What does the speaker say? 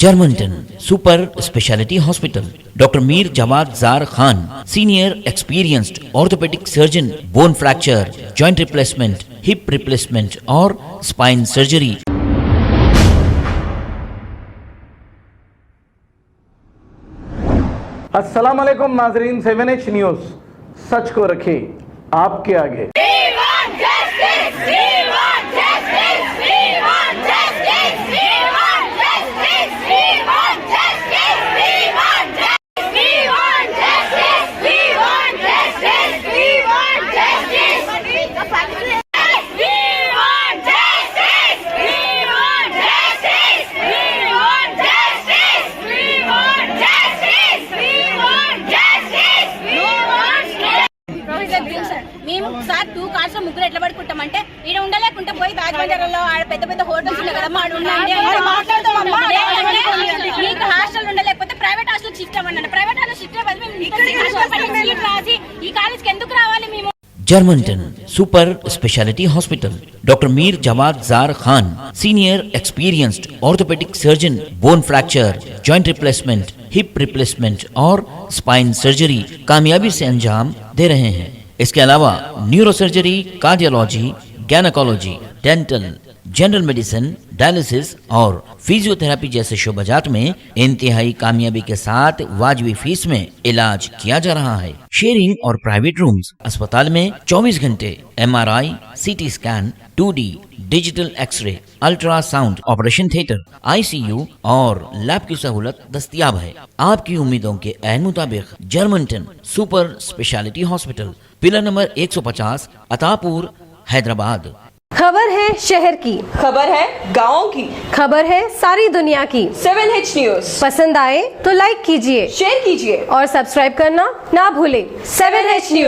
Germanton super speciality hospital, doctor Mir Jawad Jar Khan, senior experienced orthopaedic surgeon, bone fracture, joint replacement, hip replacement और spine surgery. अस्सलाम वालेकुम नाजरीन, 7H news सच को रखे आपके आगे। మేము సార్ 2 కార్స్ ముగ్గురు ఎట్లా పడుకుంటామంటే ఈడ ఉండలేకుంటే పోయి రాజమండ్రిలో ఆడ పెద్ద పెద్ద హోటల్స్ ఉన్నాయి కదా మాడు ఉండండి మీకు హాస్టల్ ఉండలేకపోతే ప్రైవేట్ హాస్టల్ షిఫ్ట్ అవ్వండి. ప్రైవేట్ హాస్టల్ షిఫ్ట్ అవ్వాలి. మేము రాసి ఈ కాలేజ్కి ఎందుకు రావాలి? మేము Germanten super speciality hospital, doctor Mir Jawad Jar Khan, senior experienced orthopaedic surgeon, bone fracture, joint replacement, hip replacement और स्पाइन सर्जरी कामयाबी से अंजाम दे रहे हैं। इसके अलावा neuro surgery, cardiology, gynaecology, dental, general medicine, dialysis और फिजियोथेरेपी जैसे शोबाजात में इंतहाई कामयाबी के साथ वाजबी फीस में इलाज किया जा रहा है। शेयरिंग और प्राइवेट रूम्स, अस्पताल में 24 घंटे MRI, CT scan, 2D digital x-ray, ultrasound, operation theatre, ICU और लैब की सहूलत दस्तयाब है। आपकी उम्मीदों के ऐन मुताबिक Germanten super speciality hospital, pillar number 150, Attapur, Hyderabad. खबर है शहर की, खबर है गाँव की, खबर है सारी दुनिया की। 7H न्यूज पसंद आए तो लाइक कीजिए, शेयर कीजिए और सब्सक्राइब करना ना भूलें। 7H news.